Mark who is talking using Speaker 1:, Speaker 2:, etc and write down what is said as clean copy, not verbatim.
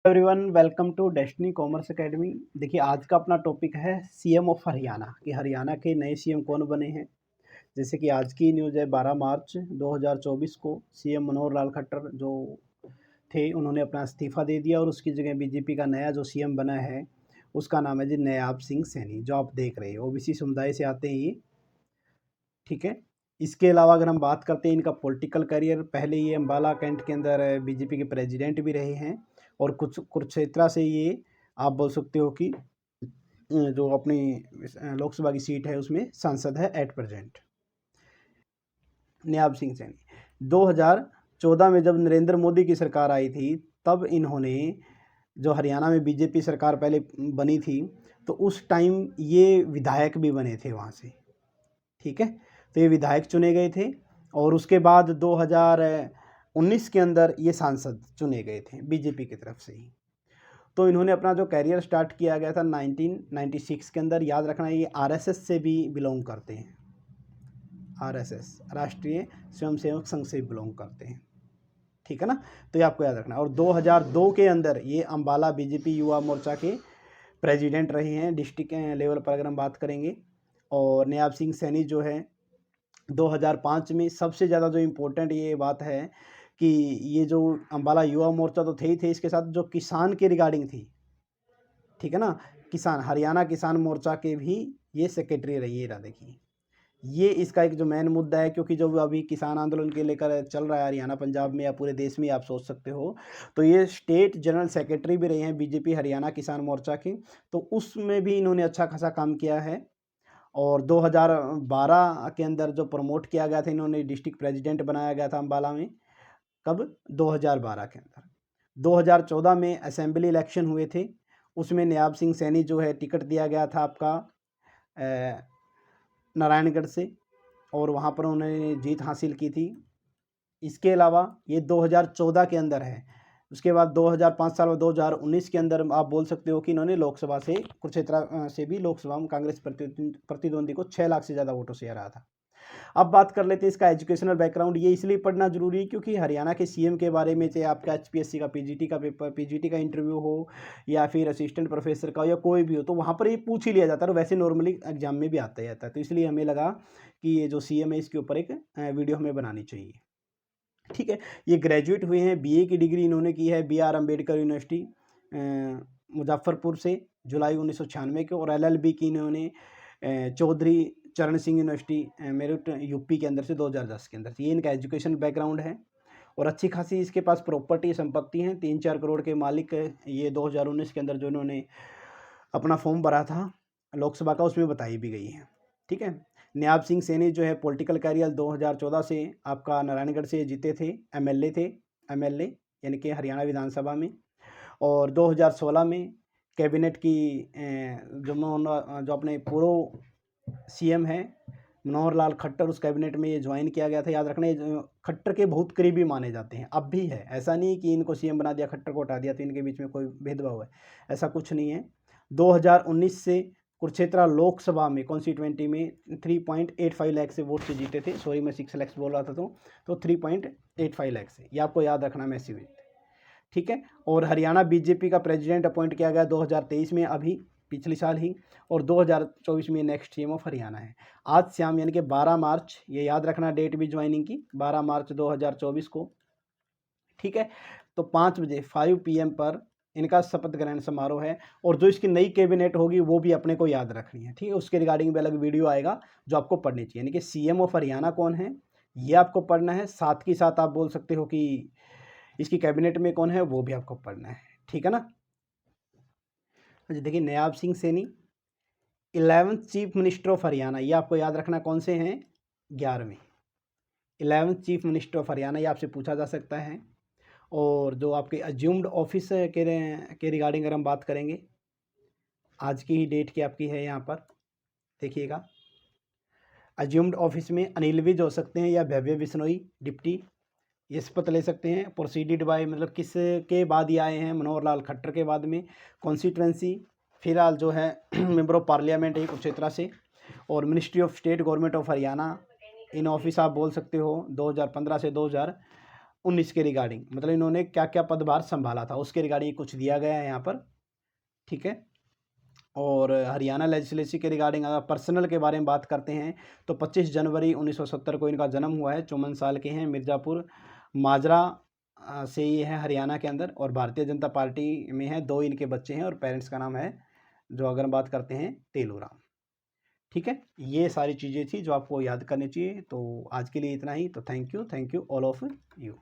Speaker 1: Everyone, welcome to destiny commerce academy. देखिए, आज का अपना टॉपिक है सीएम ऑफ हरियाणा कि हरियाणा के नए सीएम कौन बने हैं। जैसे कि आज की न्यूज़ है, 12 मार्च 2024 को सीएम मनोहर लाल खट्टर जो थे उन्होंने अपना इस्तीफ़ा दे दिया और उसकी जगह बीजेपी का नया जो सीएम बना है उसका नाम है जी नायाब सिंह सैनी, जो आप देख रहे हो। ओबीसी समुदाय से आते हैं ये, ठीक है। इसके अलावा अगर हम बात करते हैं इनका पॉलिटिकल करियर, पहले ये अम्बाला कैंट के अंदर बीजेपी के प्रेसिडेंट भी रहे हैं और कुछ कुरुक्षेत्रा से ये आप बोल सकते हो कि जो अपनी लोकसभा की सीट है उसमें सांसद है एट प्रेजेंट। नायाब सिंह सैनी 2014 में जब नरेंद्र मोदी की सरकार आई थी तब इन्होंने, जो हरियाणा में बीजेपी सरकार पहले बनी थी, तो उस टाइम ये विधायक भी बने थे वहाँ से, ठीक है। तो ये विधायक चुने गए थे और उसके बाद 2019 के अंदर ये सांसद चुने गए थे बीजेपी की तरफ से ही। तो इन्होंने अपना जो कैरियर स्टार्ट किया गया था 1996 के अंदर। याद रखना, ये आरएसएस से भी बिलोंग करते हैं। आरएसएस, राष्ट्रीय स्वयंसेवक संघ से बिलोंग करते हैं, ठीक है ना। तो ये आपको याद रखना। और 2002 के अंदर ये अम्बाला बीजेपी युवा मोर्चा के प्रेसिडेंट रहे हैं डिस्ट्रिक्ट लेवल पर अगर हम बात करेंगे। और नायाब सिंह सैनी जो है 2005 में, सबसे ज़्यादा जो इम्पोर्टेंट ये बात है कि ये जो अम्बाला युवा मोर्चा तो थे ही थे, इसके साथ जो किसान के रिगार्डिंग थी, ठीक है ना, किसान हरियाणा किसान मोर्चा के भी ये सेक्रेटरी रही है। देखिए, ये इसका एक जो मेन मुद्दा है, क्योंकि जो अभी किसान आंदोलन के लेकर चल रहा है हरियाणा पंजाब में या पूरे देश में, आप सोच सकते हो, तो ये स्टेट जनरल सेक्रेटरी भी रहे हैं बीजेपी हरियाणा किसान मोर्चा के। तो उसमें भी इन्होंने अच्छा खासा काम किया है। और 2012 के अंदर जो प्रमोट किया गया था, इन्होंने डिस्ट्रिक्ट प्रेसिडेंट बनाया गया था अम्बाला में। कब? 2012 के अंदर। 2014 में असेंबली इलेक्शन हुए थे, उसमें नायाब सिंह सैनी जो है टिकट दिया गया था आपका नारायणगढ़ से, और वहाँ पर उन्होंने जीत हासिल की थी। इसके अलावा ये 2014 के अंदर है। उसके बाद 2005 साल में 2019 के अंदर आप बोल सकते हो कि इन्होंने लोकसभा से, कुरुक्षेत्र से भी लोकसभा में कांग्रेस प्रतिद्वंदी को 6 लाख से ज़्यादा वोटों से हराया था। अब बात कर लेते हैं इसका एजुकेशनल बैकग्राउंड। ये इसलिए पढ़ना जरूरी है क्योंकि हरियाणा के सीएम के बारे में, चाहे आपका एचपीएससी का पीजीटी का पेपर, पीजीटी का इंटरव्यू हो या फिर असिस्टेंट प्रोफेसर का या कोई भी हो, तो वहाँ पर ये पूछ ही लिया जाता है। और वैसे नॉर्मली एग्जाम में भी आता ही आता है। तो इसलिए हमें लगा कि ये जो सीएम है इसके ऊपर एक वीडियो हमें बनानी चाहिए, ठीक है। ये ग्रेजुएट हुए हैं, बीए की डिग्री इन्होंने की है बीआर अम्बेडकर यूनिवर्सिटी मुजफ्फरपुर से जुलाई 1996 के। और एलएलबी की इन्होंने चौधरी चरण सिंह यूनिवर्सिटी मेरठ यूपी के अंदर से 2010 के अंदर से। ये इनका एजुकेशन बैकग्राउंड है। और अच्छी खासी इसके पास प्रॉपर्टी संपत्ति हैं, 3-4 करोड़ के मालिक। ये 2019 के अंदर जो इन्होंने अपना फॉर्म भरा था लोकसभा का, उसमें बताई भी गई है, ठीक है। नायाब सिंह सैनी जो है पॉलिटिकल कैरियर 2014 से आपका नारायणगढ़ से जीते थे, एमएलए यानी कि हरियाणा विधानसभा में। और 2016 में कैबिनेट की जो अपने पूर्व सीएम है मनोहर लाल खट्टर, उस कैबिनेट में ये ज्वाइन किया गया था। याद रखना, ये खट्टर के बहुत करीबी माने जाते हैं, अब भी है। ऐसा नहीं कि इनको सीएम बना दिया, खट्टर को हटा दिया, तो इनके बीच में कोई भेदभाव है, ऐसा कुछ नहीं है। 2019 से कुरुक्षेत्र लोकसभा में कॉन्स्टिट्यूएंटी में 3.85 लाख से वोट से जीते थे। सॉरी, मैं 6 लाख बोल रहा था, तो 3.85 लाख से, ये आपको याद रखना मैसिव, ठीक है। और हरियाणा बीजेपी का प्रेसिडेंट अपॉइंट किया गया 2023 में, अभी पिछले साल ही। और 2024 में नेक्स्ट सीएम ऑफ हरियाणा है। आज शाम यानी कि 12 मार्च, ये याद रखना डेट भी ज्वाइनिंग की, 12 मार्च 2024 को, ठीक है। तो 5 बजे 5 PM पर इनका शपथ ग्रहण समारोह है। और जो इसकी नई कैबिनेट होगी वो भी अपने को याद रखनी है, ठीक है। उसके रिगार्डिंग भी अलग वीडियो आएगा जो आपको पढ़नी चाहिए। यानी कि सीएम ऑफ हरियाणा कौन है ये आपको पढ़ना है, साथ के साथ आप बोल सकते हो कि इसकी कैबिनेट में कौन है वो भी आपको पढ़ना है, ठीक है ना। देखिए, Nayab Singh Saini 11th chief minister of Haryana, ये आपको याद रखना कौन से हैं, 11वें 11th chief minister of Haryana, ये आपसे पूछा जा सकता है। और जो आपके अज्यूम्ड ऑफिस के रिगार्डिंग अगर हम बात करेंगे, आज की ही डेट की आपकी है, यहाँ पर देखिएगा। अज्यूम्ड ऑफिस में अनिल विज हो सकते हैं या भव्य बिश्नोई डिप्टी, ये शपथ ले सकते हैं। प्रोसीडेड बाय, मतलब किस के बाद ये आए हैं, मनोहर लाल खट्टर के बाद में। कॉन्स्टिट्यूंसी फिलहाल जो है मेंबर ऑफ पार्लियामेंट है कुरुक्षेत्र से। और ministry of state government of Haryana, in office आप बोल सकते हो 2015 से 2019 19 के रिगार्डिंग, मतलब इन्होंने क्या क्या पदभार संभाला था उसके रिगार्डिंग कुछ दिया गया है यहाँ पर, ठीक है। और हरियाणा लेजिस्लेचर के रिगार्डिंग अगर पर्सनल के बारे में बात करते हैं तो 25 जनवरी 1970 को इनका जन्म हुआ है, 54 साल के हैं, मिर्ज़ापुर माजरा से ये है हरियाणा के अंदर, और भारतीय जनता पार्टी में है, 2 इनके बच्चे हैं और पेरेंट्स का नाम है, जो अगर हम बात करते हैं, तेलूराम। ठीक है, ये सारी चीज़ें थी जो आपको याद करनी चाहिए। तो आज के लिए इतना ही। तो thank you all of you.